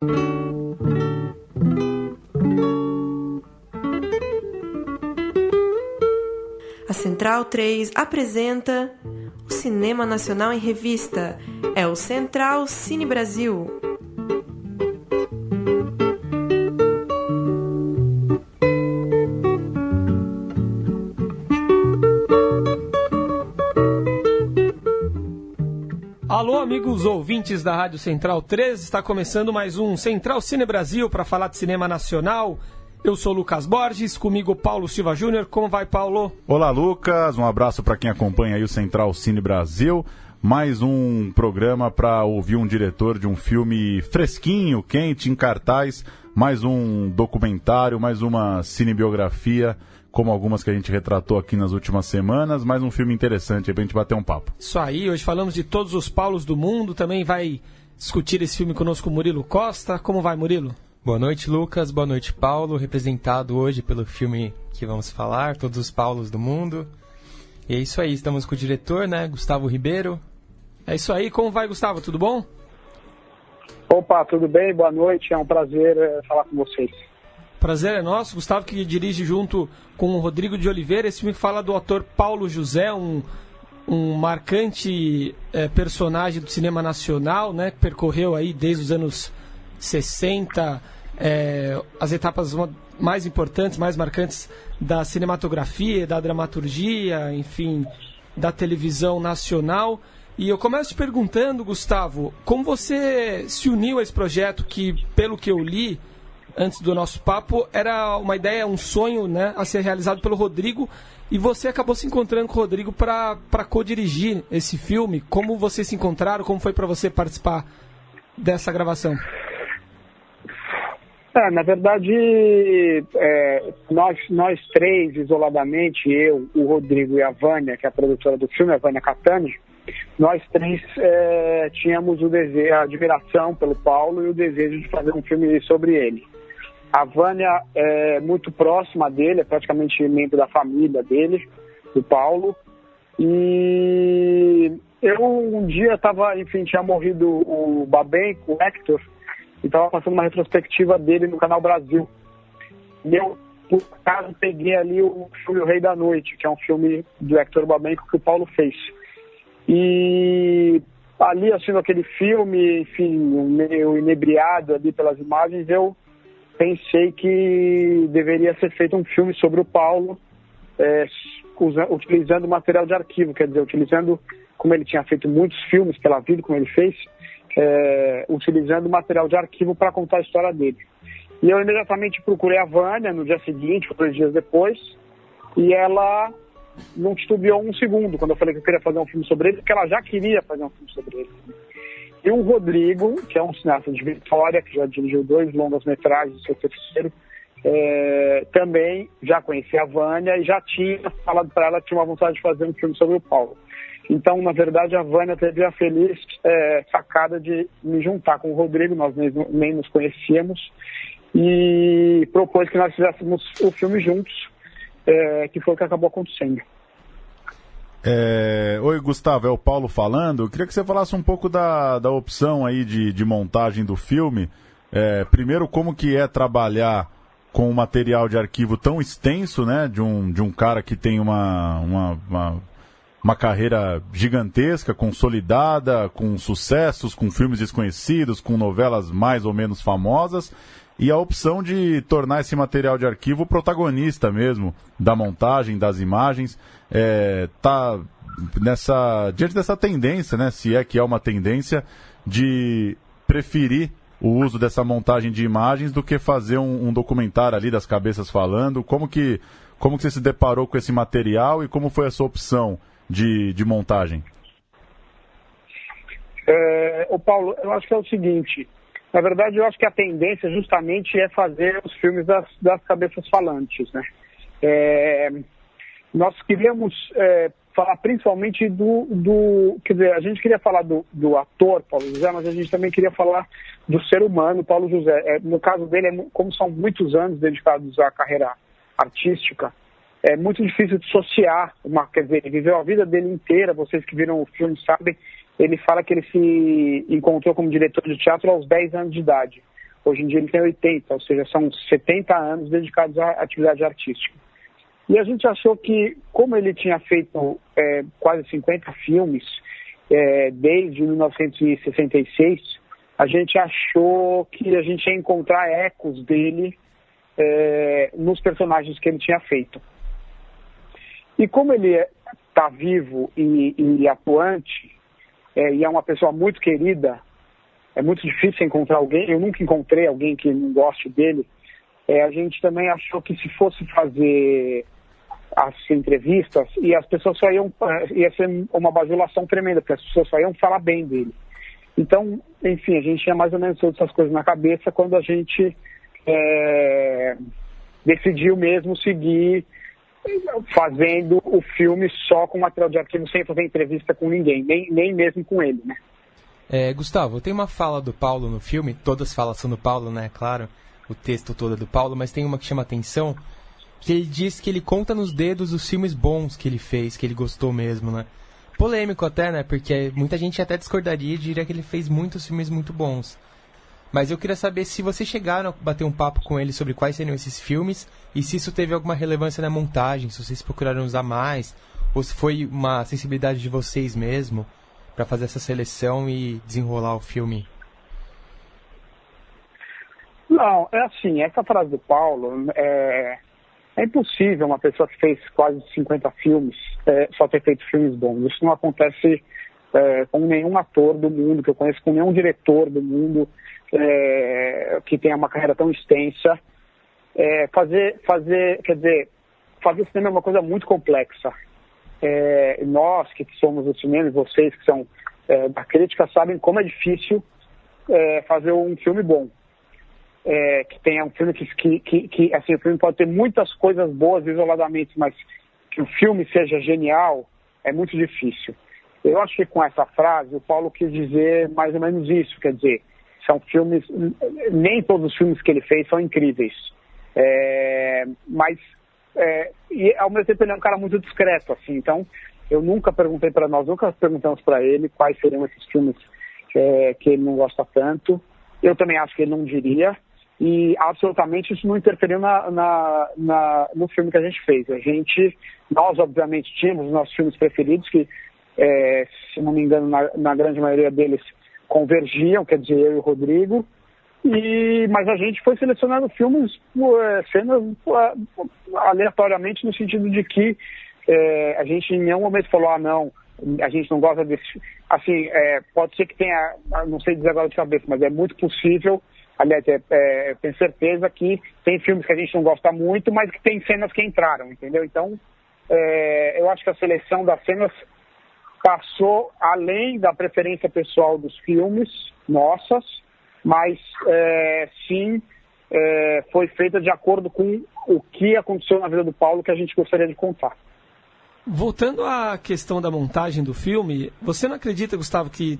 A Central 3 apresenta o Cinema Nacional em Revista. É o Central Cine Brasil. Alô, amigos ouvintes da Rádio Central 3, está começando mais um Central Cine Brasil para falar de cinema nacional. Eu sou Lucas Borges, comigo Paulo Silva Júnior. Como vai, Paulo? Olá, Lucas. Um abraço para quem acompanha aí o Central Cine Brasil. Mais um programa para ouvir um diretor de um filme fresquinho, quente, em cartaz. Mais um documentário, mais uma cinebiografia, como algumas que a gente retratou aqui nas últimas semanas. Mais um filme interessante aí pra gente bater um papo. Isso aí, hoje falamos de todos os Paulos do mundo. Também vai discutir esse filme conosco o Murilo Costa. Como vai, Murilo? Boa noite, Lucas. Boa noite, Paulo. Representado hoje pelo filme que vamos falar, Todos os Paulos do Mundo. E é isso aí, estamos com o diretor, né, Gustavo Ribeiro. É isso aí, como vai, Gustavo? Tudo bom? Opa, tudo bem? Boa noite, é um prazer falar com vocês. Prazer é nosso. Gustavo que dirige junto com o Rodrigo de Oliveira. Esse filme fala do ator Paulo José, um marcante personagem do cinema nacional, né, que percorreu aí desde os anos 60 as etapas mais importantes, mais marcantes da cinematografia, da dramaturgia, enfim, da televisão nacional. E eu começo te perguntando, Gustavo, como você se uniu a esse projeto que, pelo que eu li antes do nosso papo, era uma ideia, um sonho, né, a ser realizado pelo Rodrigo, e você acabou se encontrando com o Rodrigo para co-dirigir esse filme. Como vocês se encontraram? Como foi para você participar dessa gravação? Na verdade, nós três, isoladamente, eu, o Rodrigo e a Vânia, que é a produtora do filme, a Vânia Catani, nós três tínhamos o desejo, a admiração pelo Paulo e o desejo de fazer um filme sobre ele. A Vânia é muito próxima dele, é praticamente membro da família dele, do Paulo. E eu um dia tinha morrido o Babenco, o Hector, e estava passando uma retrospectiva dele no Canal Brasil. E eu, por acaso, peguei ali o filme O Rei da Noite, que é um filme do Hector Babenco que o Paulo fez. E ali, assistindo aquele filme, enfim, meio inebriado ali pelas imagens, eu pensei que deveria ser feito um filme sobre o Paulo, utilizando material de arquivo, quer dizer, utilizando, como ele tinha feito muitos filmes pela vida, como ele fez, utilizando material de arquivo para contar a história dele. E eu imediatamente procurei a Vânia no dia seguinte, ou 3 dias depois, e ela não titubeou um segundo quando eu falei que eu queria fazer um filme sobre ele, porque ela já queria fazer um filme sobre ele. E o Rodrigo, que é um cineasta de Vitória, que já dirigiu 2 longas-metragens, seu terceiro, também já conhecia a Vânia e já tinha falado para ela que tinha uma vontade de fazer um filme sobre o Paulo. Então, na verdade, a Vânia teve a feliz sacada de me juntar com o Rodrigo, nós nem nos conhecíamos, e propôs que nós fizéssemos o filme juntos, que foi o que acabou acontecendo. Oi, Gustavo, é o Paulo falando. Eu queria que você falasse um pouco da opção aí de montagem do filme. Primeiro, como que é trabalhar com um material de arquivo tão extenso, né, de um cara que tem uma carreira gigantesca, consolidada, com sucessos, com filmes desconhecidos, com novelas mais ou menos famosas, e a opção de tornar esse material de arquivo protagonista mesmo da montagem, das imagens, diante dessa tendência, né, se é que é uma tendência, de preferir o uso dessa montagem de imagens do que fazer um documentário ali das cabeças falando. Como que você se deparou com esse material e como foi a sua opção de montagem? Paulo, eu acho que é o seguinte, na verdade eu acho que a tendência justamente é fazer os filmes das cabeças falantes, né? Nós queríamos falar principalmente quer dizer, a gente queria falar do ator Paulo José, mas a gente também queria falar do ser humano Paulo José. No caso dele, como são muitos anos dedicados à carreira artística, é muito difícil dissociar, quer dizer, ele viveu a vida dele inteira, vocês que viram o filme sabem, ele fala que ele se encontrou como diretor de teatro aos 10 anos de idade. Hoje em dia ele tem 80, ou seja, são 70 anos dedicados à atividade artística. E a gente achou que, como ele tinha feito quase 50 filmes desde 1966, a gente achou que a gente ia encontrar ecos dele nos personagens que ele tinha feito. E como ele está vivo e atuante, e é uma pessoa muito querida, é muito difícil encontrar alguém, eu nunca encontrei alguém que não goste dele, a gente também achou que se fosse fazer as entrevistas, e as pessoas só ia ser uma bajulação tremenda, porque as pessoas só iam falar bem dele. Então, enfim, a gente tinha mais ou menos todas essas coisas na cabeça quando a gente decidiu mesmo seguir fazendo o filme só com material de arquivo, sem fazer entrevista com ninguém, nem mesmo com ele, né? Gustavo, tem uma fala do Paulo no filme, todas as falas são do Paulo, né, claro, o texto todo é do Paulo, mas tem uma que chama atenção, que ele diz que ele conta nos dedos os filmes bons que ele fez, que ele gostou mesmo, né? Polêmico até, né, porque muita gente até discordaria e diria que ele fez muitos filmes muito bons. Mas eu queria saber se vocês chegaram a bater um papo com ele sobre quais seriam esses filmes e se isso teve alguma relevância na montagem, se vocês procuraram usar mais, ou se foi uma sensibilidade de vocês mesmo para fazer essa seleção e desenrolar o filme. Não, é assim, essa frase do Paulo é impossível uma pessoa que fez quase 50 filmes só ter feito filmes bons. Isso não acontece com nenhum ator do mundo que eu conheço, com nenhum diretor do mundo que tenha uma carreira tão extensa. Fazer cinema é uma coisa muito complexa. Nós que somos do cinema e vocês que são da crítica sabem como é difícil fazer um filme bom. Que tenha um filme que assim, o filme pode ter muitas coisas boas isoladamente, mas que o filme seja genial é muito difícil. Eu acho que com essa frase o Paulo quis dizer mais ou menos isso, quer dizer, são filmes, nem todos os filmes que ele fez são incríveis, mas e ao mesmo tempo ele é um cara muito discreto, assim, então eu nunca perguntamos para ele quais seriam esses filmes que ele não gosta tanto. Eu também acho que ele não diria, e absolutamente isso não interferiu no filme que a gente fez. Nós obviamente tínhamos os nossos filmes preferidos, que se não me engano na grande maioria deles convergiam, quer dizer, eu e o Rodrigo, mas a gente foi selecionando filmes, cenas aleatoriamente, no sentido de que a gente em nenhum momento falou, não, a gente não gosta desse... Assim, pode ser que tenha, não sei dizer agora de cabeça, mas é muito possível, aliás, tenho certeza que tem filmes que a gente não gosta muito, mas que tem cenas que entraram, entendeu? Então, eu acho que a seleção das cenas passou além da preferência pessoal dos filmes, nossas, mas sim foi feita de acordo com o que aconteceu na vida do Paulo que a gente gostaria de contar. Voltando à questão da montagem do filme, você não acredita, Gustavo, que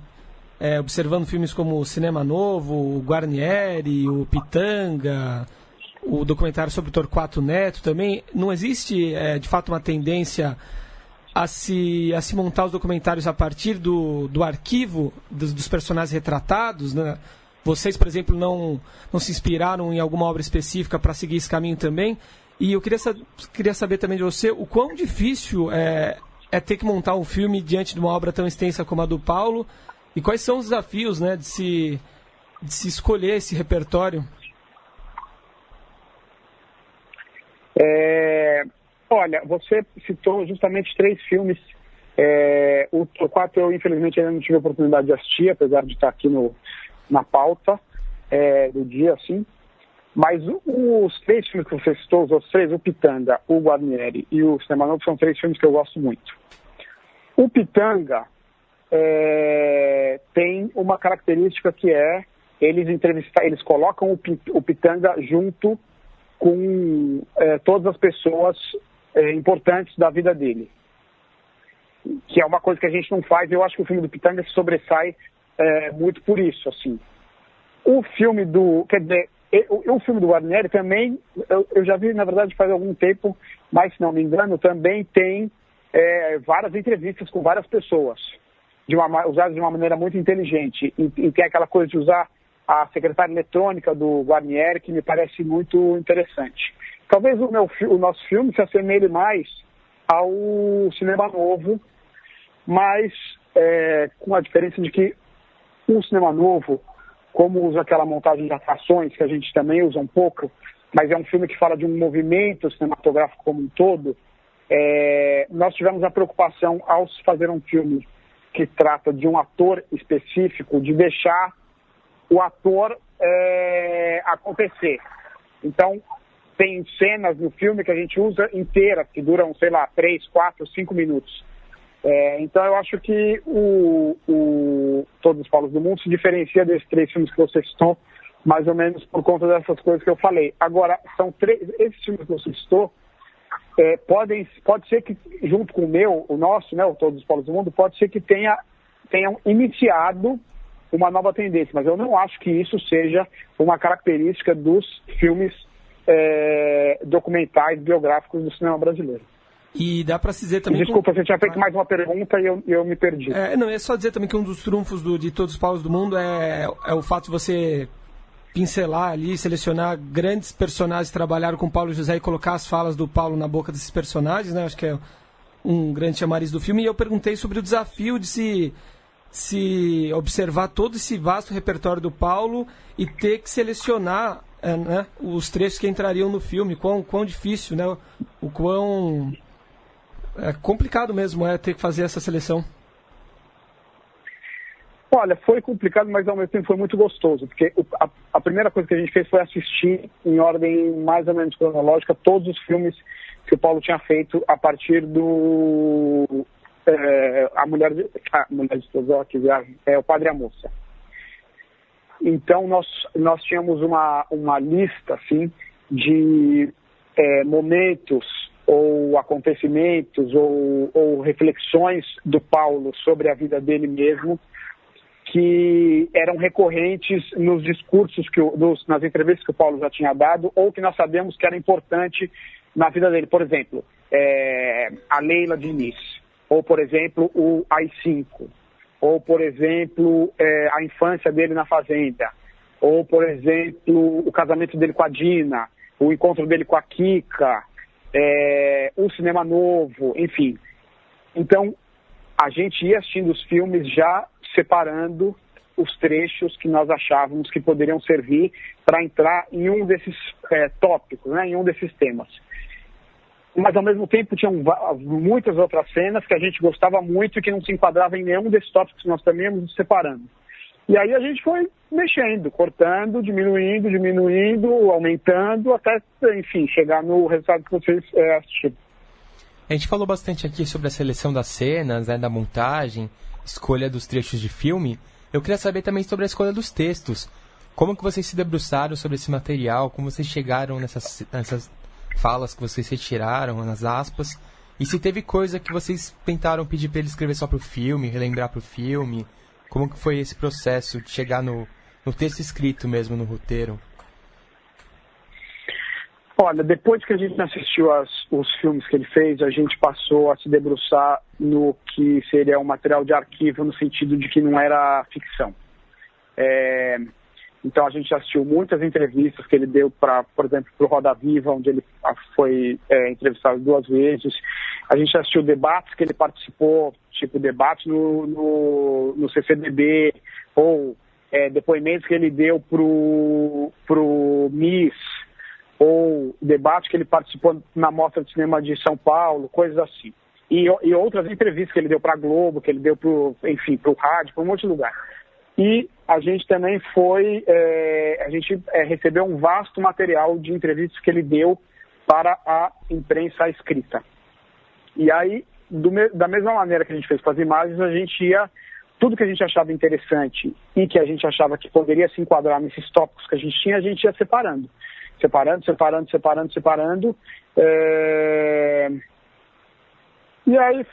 observando filmes como o Cinema Novo, o Guarnieri, o Pitanga, o documentário sobre o Torquato Neto também, não existe de fato uma tendência a se montar os documentários a partir do arquivo dos personagens retratados, né? Vocês, por exemplo, não se inspiraram em alguma obra específica para seguir esse caminho também? E eu queria saber também de você o quão difícil é ter que montar um filme diante de uma obra tão extensa como a do Paulo, e quais são os desafios, né, de se escolher esse repertório? Olha, você citou justamente 3 filmes. O Torquato eu, infelizmente, ainda não tive a oportunidade de assistir, apesar de estar aqui na pauta do dia, assim. Mas os 3 filmes que você citou, os outros 3, o Pitanga, o Guarnieri e o Cinema Novo, são 3 filmes que eu gosto muito. O Pitanga tem uma característica que eles colocam o Pitanga junto com todas as pessoas importantes da vida dele, que é uma coisa que a gente não faz. Eu acho que o filme do Pitanga se sobressai muito por isso, assim. O filme do Guarnieri também, eu já vi, na verdade, faz algum tempo, mas se não me engano, também tem várias entrevistas com várias pessoas, usadas de uma maneira muito inteligente, e tem aquela coisa de usar a secretária eletrônica do Guarnieri, que me parece muito interessante. Talvez o nosso filme se assemelhe mais ao Cinema Novo, mas com a diferença de que o Cinema Novo, como usa aquela montagem de atrações, que a gente também usa um pouco, mas é um filme que fala de um movimento cinematográfico como um todo, nós tivemos a preocupação, ao se fazer um filme que trata de um ator específico, de deixar o ator acontecer. Então, tem cenas no filme que a gente usa inteiras, que duram, 3, 4, 5 minutos. Então, eu acho que o Todos os Paulos do Mundo se diferencia desses 3 filmes que você citou, mais ou menos por conta dessas coisas que eu falei. Agora, esses filmes que você citou, pode ser que, junto com o nosso, né, o Todos os Paulos do Mundo, pode ser que tenham iniciado uma nova tendência, mas eu não acho que isso seja uma característica dos filmes documentais, biográficos do cinema brasileiro. E dá para se dizer também... Desculpa, você tinha feito mais uma pergunta e eu me perdi. Não, é só dizer também que um dos trunfos de Todos os Paulos do Mundo é o fato de você pincelar ali, selecionar grandes personagens que trabalharam com o Paulo José e colocar as falas do Paulo na boca desses personagens, né? Acho que é um grande chamariz do filme. E eu perguntei sobre o desafio de se observar todo esse vasto repertório do Paulo e ter que selecionar né, os trechos que entrariam no filme. Quão difícil, né? O quão complicado mesmo ter que fazer essa seleção. Olha, foi complicado, mas ao mesmo tempo foi muito gostoso, porque a primeira coisa que a gente fez foi assistir, em ordem mais ou menos cronológica, todos os filmes que o Paulo tinha feito a partir do A Mulher de Tozó, que viagem, O Padre e a Moça. Então nós tínhamos uma lista assim, de momentos ou acontecimentos ou reflexões do Paulo sobre a vida dele mesmo, que eram recorrentes nos discursos, nas entrevistas que o Paulo já tinha dado, ou que nós sabemos que era importante na vida dele. Por exemplo, a Leila Diniz, ou, por exemplo, o AI-5, ou, por exemplo, a infância dele na fazenda, ou, por exemplo, o casamento dele com a Dina, o encontro dele com a Kika, o Cinema Novo, enfim. Então, a gente ia assistindo os filmes já separando os trechos que nós achávamos que poderiam servir para entrar em um desses tópicos, né, em um desses temas. Mas, ao mesmo tempo, tinham muitas outras cenas que a gente gostava muito e que não se enquadravam em nenhum desses tópicos que nós também íamos separando. E aí a gente foi mexendo, cortando, diminuindo, aumentando, até, enfim, chegar no resultado que vocês assistiram. A gente falou bastante aqui sobre a seleção das cenas, né, da montagem, escolha dos trechos de filme. Eu queria saber também sobre a escolha dos textos. Como que vocês se debruçaram sobre esse material? Como vocês chegaram nessas falas que vocês retiraram, nas aspas? E se teve coisa que vocês tentaram pedir para ele escrever só para o filme, relembrar para o filme? Como que foi esse processo de chegar no texto escrito mesmo, no roteiro? Olha, depois que a gente assistiu os filmes que ele fez, a gente passou a se debruçar no que seria um material de arquivo, no sentido de que não era ficção. Então a gente assistiu muitas entrevistas que ele deu, por exemplo, para o Roda Viva, onde ele foi entrevistado 2 vezes. A gente assistiu debates que ele participou, tipo debate no CCBB, ou depoimentos que ele deu pro MIS, ou debate que ele participou na Mostra de Cinema de São Paulo, coisas assim. E outras entrevistas que ele deu para a Globo, que ele deu para o rádio, para um monte de lugar. E a gente também recebeu um vasto material de entrevistas que ele deu para a imprensa escrita. E aí, da mesma maneira que a gente fez com as imagens, a gente tudo que a gente achava interessante e que a gente achava que poderia se enquadrar nesses tópicos que a gente ia separando. E aí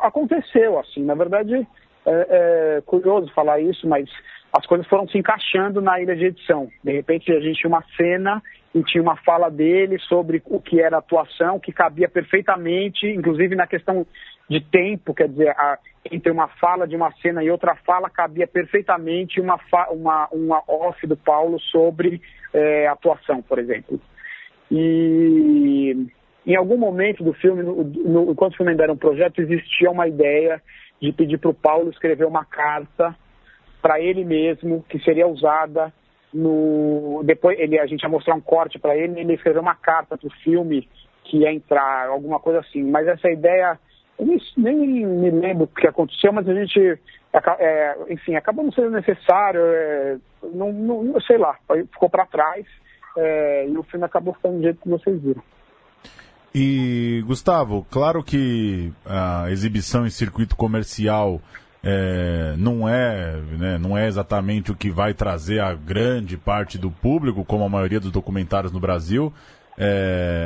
aconteceu, assim. Na verdade, é curioso falar isso, mas as coisas foram se encaixando na ilha de edição. De repente, a gente tinha uma cena e tinha uma fala dele sobre o que era atuação, que cabia perfeitamente, inclusive na questão de tempo, quer dizer, entre uma fala de uma cena e outra fala cabia perfeitamente uma off do Paulo sobre atuação, por exemplo. E em algum momento do filme, enquanto o filme ainda era um projeto, existia uma ideia de pedir para o Paulo escrever uma carta para ele mesmo, que seria usada depois a gente ia mostrar um corte para ele, ele escreveu uma carta para o filme que ia entrar, alguma coisa assim. Mas essa ideia, eu nem me lembro o que aconteceu, mas a gente, enfim, acabou não sendo necessário, não sei lá, ficou para trás, e o filme acabou ficando do jeito que vocês viram. E, Gustavo, claro que a exibição em circuito comercial não é exatamente o que vai trazer a grande parte do público, como a maioria dos documentários no Brasil,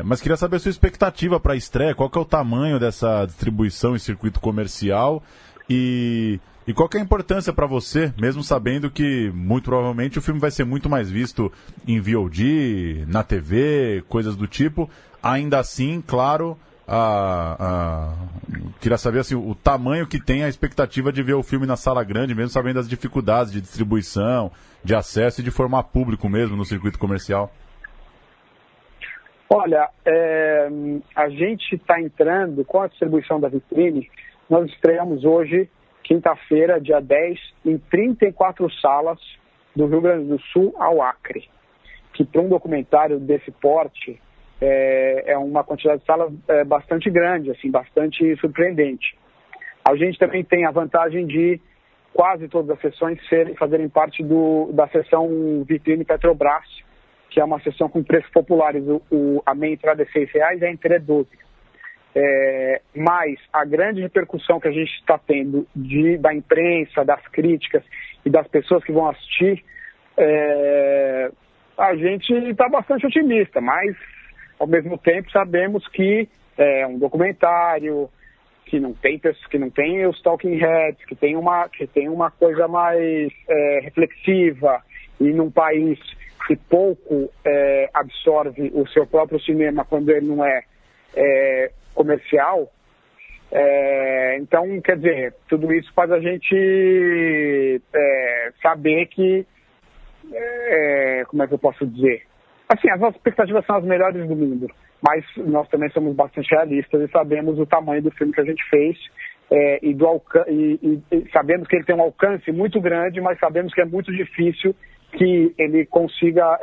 mas queria saber a sua expectativa para a estreia, qual que é o tamanho dessa distribuição em circuito comercial e qual que é a importância para você, mesmo sabendo que muito provavelmente o filme vai ser muito mais visto em VOD, na TV, coisas do tipo. Ainda assim, claro, queria saber assim, o tamanho que tem a expectativa de ver o filme na sala grande, mesmo sabendo das dificuldades de distribuição, de acesso e de formar público mesmo no circuito comercial. Olha, a gente está entrando com a distribuição da Vitrine. Nós estreamos hoje, quinta-feira, dia 10, em 34 salas do Rio Grande do Sul ao Acre, que para um documentário desse porte é uma quantidade de salas bastante grande, assim, bastante surpreendente. A gente também tem a vantagem de quase todas as sessões fazerem parte da sessão Vitrine Petrobras, que é uma sessão com preços populares. A meia entrada é R$6 e a inteira é 12. Mas a grande repercussão que a gente está tendo da imprensa, das críticas e das pessoas que vão assistir, a gente está bastante otimista, mas ao mesmo tempo sabemos que é um documentário que não tem os talking heads, que tem uma coisa mais reflexiva, e num país que pouco absorve o seu próprio cinema quando ele não é comercial. Então, quer dizer, tudo isso faz a gente saber que, como é que eu posso dizer? Assim, as nossas expectativas são as melhores do mundo, mas nós também somos bastante realistas e sabemos o tamanho do filme que a gente fez, e sabemos que ele tem um alcance muito grande, mas sabemos que é muito difícil que ele consiga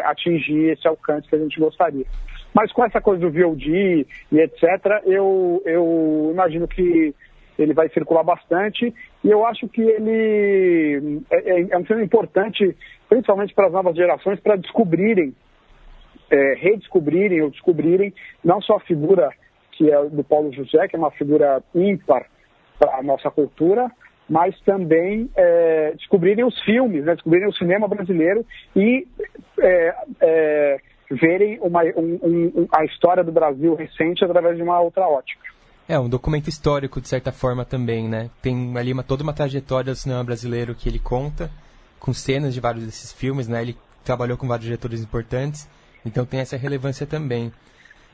atingir esse alcance que a gente gostaria. Mas com essa coisa do VOD e etc., eu imagino que ele vai circular bastante, e eu acho que ele é um filme importante, principalmente para as novas gerações, para descobrirem, redescobrirem ou descobrirem não só a figura que é do Paulo José, que é uma figura ímpar para a nossa cultura, mas também descobrirem os filmes, né? Descobrirem o cinema brasileiro e verem a história do Brasil recente através de uma outra ótica. É um documento histórico, de certa forma, também, né? Tem ali toda uma trajetória do cinema brasileiro que ele conta, com cenas de vários desses filmes, né? Ele trabalhou com vários diretores importantes, então tem essa relevância também.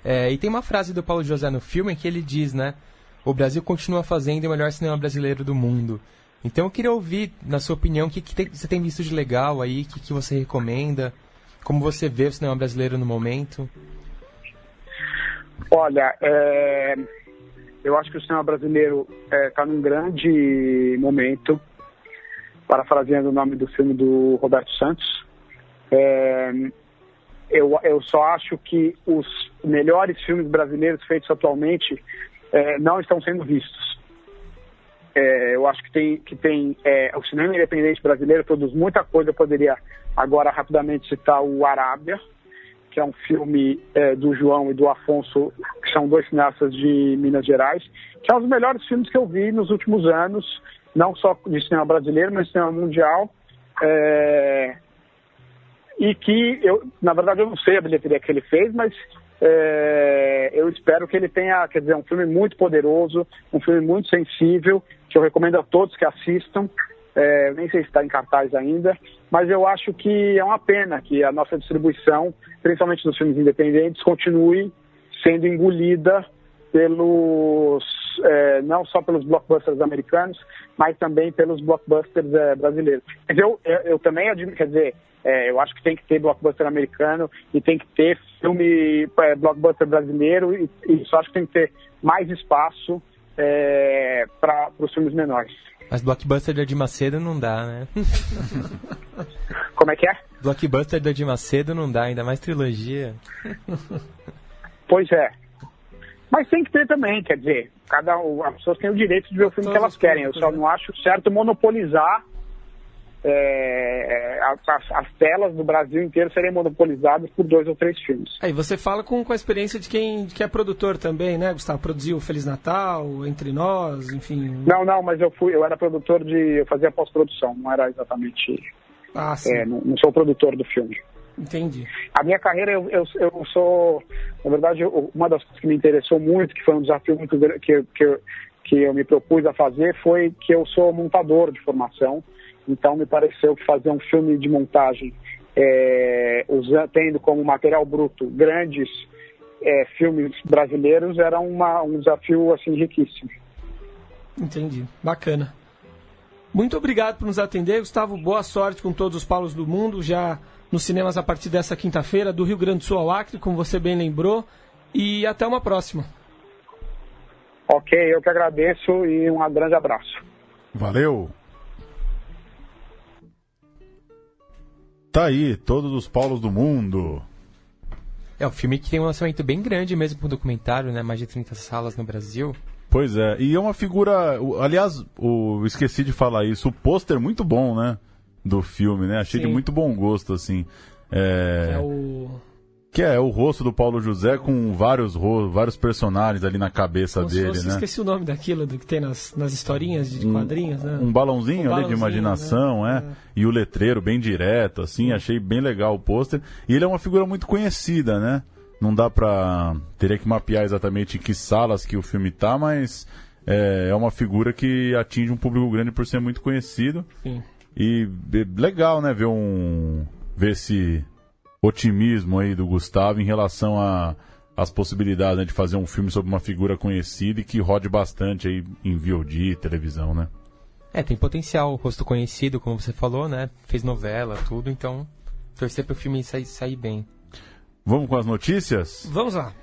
E tem uma frase do Paulo José no filme que ele diz, né? O Brasil continua fazendo o melhor cinema brasileiro do mundo. Então eu queria ouvir, na sua opinião, o que você tem visto de legal aí, o que você recomenda, como você vê o cinema brasileiro no momento? Olha, eu acho que o cinema brasileiro está num grande momento, parafraseando o nome do filme do Roberto Santos. Eu só acho que os melhores filmes brasileiros feitos atualmente não estão sendo vistos. Eu acho que tem o cinema independente brasileiro produz muita coisa. Eu poderia agora rapidamente citar o Arábia, que é um filme do João e do Afonso, que são dois cineastas de Minas Gerais, que é um dos melhores filmes que eu vi nos últimos anos, não só de cinema brasileiro, mas de cinema mundial. E que, na verdade, eu não sei a bilheteria que ele fez, mas eu espero que ele tenha, quer dizer, um filme muito poderoso, um filme muito sensível, que eu recomendo a todos que assistam. Eu nem sei se está em cartaz ainda, mas eu acho que é uma pena que a nossa distribuição, principalmente dos filmes independentes, continue sendo engolida pelos não só pelos blockbusters americanos, mas também pelos blockbusters brasileiros. Mas eu também admiro, quer dizer, eu acho que tem que ter blockbuster americano e tem que ter filme blockbuster brasileiro e só acho que tem que ter mais espaço para os filmes menores. Mas blockbuster do Edir Macedo não dá, né? Como é que é? Blockbuster do Edir Macedo não dá, ainda mais trilogia. Pois é. Mas tem que ter também, quer dizer, as pessoas têm o direito de ver o filme que elas querem. Eu só não acho certo monopolizar as telas do Brasil inteiro serem monopolizadas por 2 ou 3 filmes. Aí você fala com a experiência de quem é produtor também, né, Gustavo? Produziu Feliz Natal, Entre Nós, enfim... Não, mas eu era produtor eu fazia pós-produção, não era exatamente... Ah, sim. Não sou produtor do filme. Entendi. A minha carreira, eu sou... Na verdade, uma das coisas que me interessou muito, que foi um desafio muito grande que eu me propus a fazer, foi que eu sou montador de formação. Então, me pareceu que fazer um filme de montagem, tendo como material bruto grandes filmes brasileiros, era um desafio assim, riquíssimo. Entendi. Bacana. Muito obrigado por nos atender, Gustavo. Boa sorte com todos os Paulos do mundo, já nos cinemas a partir dessa quinta-feira, do Rio Grande do Sul ao Acre, como você bem lembrou. E até uma próxima. Ok, eu que agradeço e um grande abraço. Valeu! Tá aí, todos os Paulos do mundo. É um filme que tem um lançamento bem grande mesmo para um documentário, né? Mais de 30 salas no Brasil. Pois é, e é uma figura... Aliás, esqueci de falar isso, o pôster muito bom, né? Do filme, né? Achei de muito bom gosto, assim. Que é o rosto do Paulo José com vários personagens ali na cabeça dele, né? Esqueci o nome daquilo que tem nas historinhas de quadrinhos, né? Um balãozinho ali de imaginação, né? E o letreiro bem direto, assim, achei bem legal o pôster. E ele é uma figura muito conhecida, né? Não dá pra... Teria que mapear exatamente em que salas que o filme tá, mas é uma figura que atinge um público grande por ser muito conhecido. Sim. E legal, né? Ver esse otimismo aí do Gustavo em relação às possibilidades, né, de fazer um filme sobre uma figura conhecida e que rode bastante aí em VOD, televisão, né? Tem potencial, rosto conhecido, como você falou, né? Fez novela, tudo, então torcer pro filme sair bem. Vamos com as notícias? Vamos lá.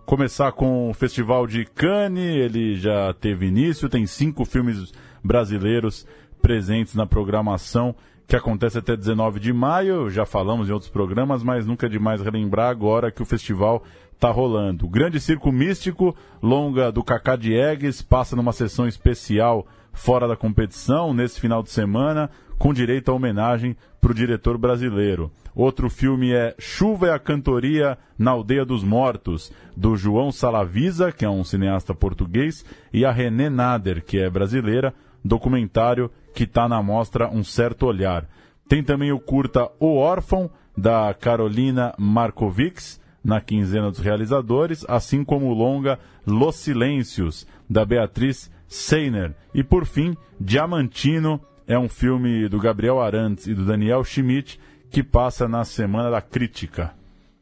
Começar com o Festival de Cannes, ele já teve início, tem 5 filmes brasileiros presentes na programação, que acontece até 19 de maio, já falamos em outros programas, mas nunca é demais relembrar agora que o festival está rolando. O Grande Circo Místico, longa do Cacá Diegues, passa numa sessão especial fora da competição, nesse final de semana, com direito à homenagem para o diretor brasileiro. Outro filme é Chuva e a Cantoria na Aldeia dos Mortos, do João Salavisa, que é um cineasta português, e a René Nader, que é brasileira, documentário que está na mostra Um Certo Olhar. Tem também o curta O Órfão, da Carolina Markovics, na quinzena dos realizadores, assim como o longa Los Silêncios, da Beatriz Seiner. E por fim, Diamantino é um filme do Gabriel Arantes e do Daniel Schmidt, que passa na Semana da Crítica.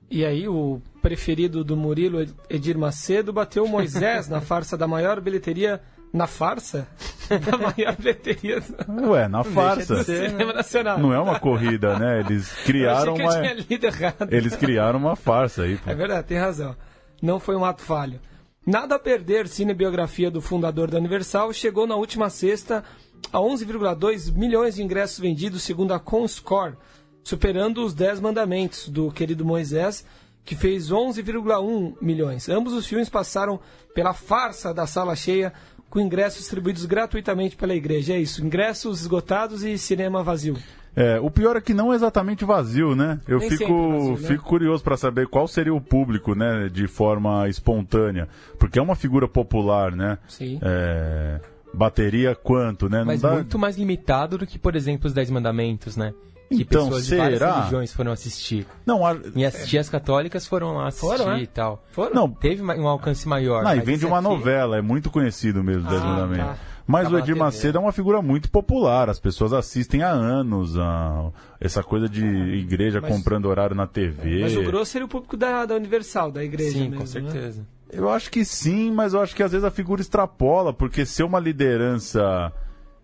E aí, o preferido do Murilo, Edir Macedo, bateu Moisés na farsa da maior bilheteria... Na farsa? Da maior bilheteria. Ué, na farsa. Do cinema nacional. Não é uma corrida, né? Eles criaram eu tinha lido errado. Eles criaram uma farsa aí. Pô. É verdade, tem razão. Não foi um ato falho. Nada a perder, cinebiografia do fundador da Universal, chegou na última sexta a 11,2 milhões de ingressos vendidos, segundo a Comscore, superando os 10 mandamentos do querido Moisés, que fez 11,1 milhões. Ambos os filmes passaram pela farsa da sala cheia, com ingressos distribuídos gratuitamente pela igreja. É isso, ingressos esgotados e cinema vazio. O pior é que não é exatamente vazio, né? Eu fico curioso para saber qual seria o público, né, de forma espontânea. Porque é uma figura popular, né? Sim. Bateria quanto, né? Mas muito mais limitado do que, por exemplo, os 10 mandamentos, né? Que então, pessoas de várias religiões foram assistir. Não, Minhas tias católicas foram lá assistir e tal. Não, teve um alcance maior. Não, e vem de uma novela, é muito conhecido mesmo, 10 mandamentos. Tá. Mas o Edir Macedo é uma figura muito popular, as pessoas assistem há anos essa coisa de igreja comprando horário na TV. Mas o grosso seria o público da Universal, da igreja. Sim, mesmo, com certeza. Né? Eu acho que sim, mas eu acho que às vezes a figura extrapola, porque ser uma liderança...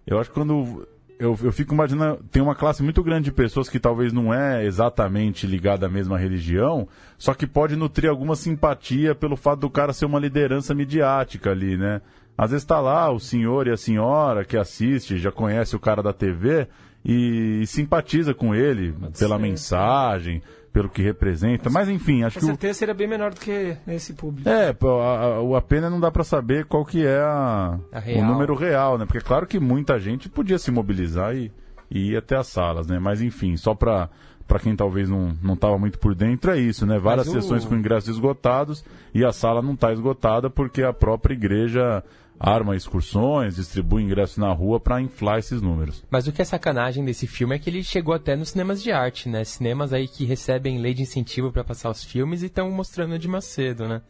Eu acho que quando... Eu fico imaginando... Tem uma classe muito grande de pessoas que talvez não é exatamente ligada à mesma religião, só que pode nutrir alguma simpatia pelo fato do cara ser uma liderança midiática ali, né? Às vezes tá lá o senhor e a senhora que assiste, já conhece o cara da TV e simpatiza com ele pela mensagem, pelo que representa. Mas enfim, acho que... Com certeza seria bem menor do que esse público. A pena não dá pra saber qual que é o número real, né? Porque é claro que muita gente podia se mobilizar e ir até as salas, né? Mas enfim, só pra quem talvez não estava muito por dentro, é isso, né? Várias sessões com ingressos esgotados e a sala não está esgotada porque a própria igreja arma excursões, distribui ingressos na rua para inflar esses números. Mas o que é sacanagem desse filme é que ele chegou até nos cinemas de arte, né? Cinemas aí que recebem lei de incentivo para passar os filmes e estão mostrando de mais cedo, né?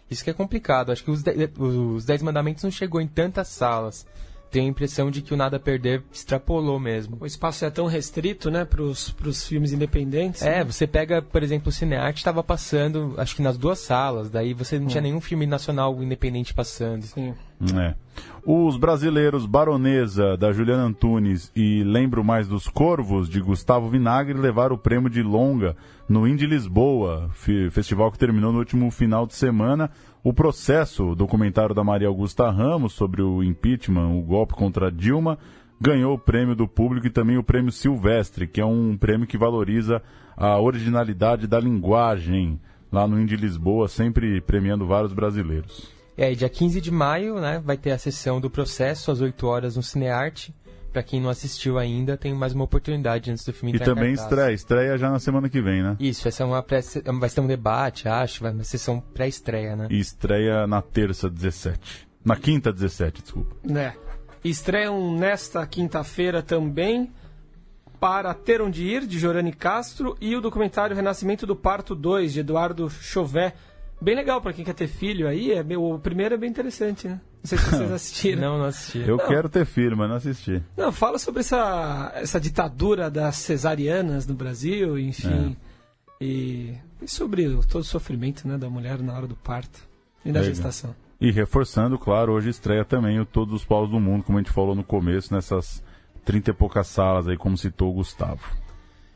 Isso que é complicado. Acho que os 10 Mandamentos não chegou em tantas salas. Tenho a impressão de que o Nada a Perder extrapolou mesmo. O espaço é tão restrito, né, para os filmes independentes. É, né? você pega, por exemplo, o Cinearte estava passando, acho que nas 2 salas, daí você não tinha nenhum filme nacional independente passando. Sim. É. Os brasileiros Baronesa, da Juliana Antunes, e Lembro Mais dos Corvos, de Gustavo Vinagre, levaram o prêmio de longa no Indie Lisboa, festival que terminou no último final de semana. O Processo, documentário da Maria Augusta Ramos sobre o impeachment, o golpe contra Dilma, ganhou o prêmio do público e também o prêmio Silvestre, que é um prêmio que valoriza a originalidade da linguagem, lá no Indie Lisboa, sempre premiando vários brasileiros. E dia 15 de maio, né, vai ter a sessão do Processo, às 8 horas no Cinearte. Pra quem não assistiu ainda, tem mais uma oportunidade antes do filme entrar em cartaz. E também estreia já na semana que vem, né? Isso, essa é vai ser um debate, acho, vai ser uma sessão pré-estreia, né? E estreia na terça 17. Na quinta 17, desculpa. Né. Estreiam nesta quinta-feira também Para Ter Onde Ir, de Jorane Castro, e o documentário Renascimento do Parto 2, de Eduardo Chauvet. Bem legal pra quem quer ter filho aí. O primeiro é bem interessante, né? Não sei se vocês assistiram. Não assisti. Eu quero ter filho, mas não assisti. Não, fala sobre essa ditadura das cesarianas no Brasil, enfim. E sobre todo o sofrimento, né, da mulher na hora do parto e da gestação. E reforçando, claro, hoje estreia também o Todos os Paus do Mundo, como a gente falou no começo, nessas 30 e poucas salas aí, como citou o Gustavo.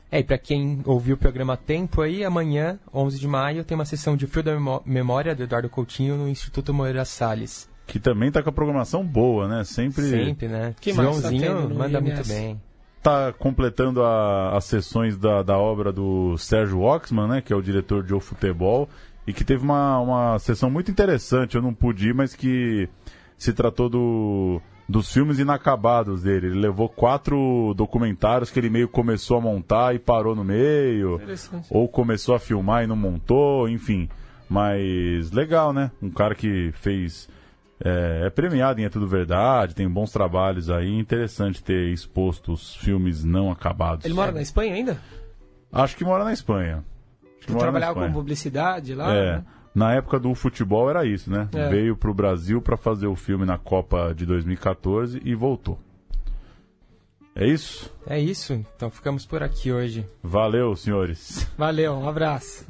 E pra quem ouviu o programa Tempo aí, amanhã, 11 de maio, tem uma sessão de Fio da Memória do Eduardo Coutinho no Instituto Moreira Salles. Que também tá com a programação boa, né? Sempre, né? Que mais tá Joãozinho tendo no manda IMS? muito bem. Tá completando as sessões da obra do Sérgio Oxman, né? Que é o diretor de O Futebol. E que teve uma sessão muito interessante, eu não pude ir, mas que se tratou dos filmes inacabados dele. Ele levou 4 documentários que ele meio começou a montar e parou no meio. Ou começou a filmar e não montou, enfim. Mas legal, né? Um cara que fez... É premiado em É Tudo Verdade, tem bons trabalhos aí. Interessante ter exposto os filmes não acabados. Ele mora na Espanha ainda? Acho que mora na Espanha. Trabalhava com publicidade lá? Né? Na época do futebol era isso, né? Veio pro Brasil para fazer o filme na Copa de 2014 e voltou. É isso? É isso, então ficamos por aqui hoje. Valeu, senhores. Valeu, um abraço.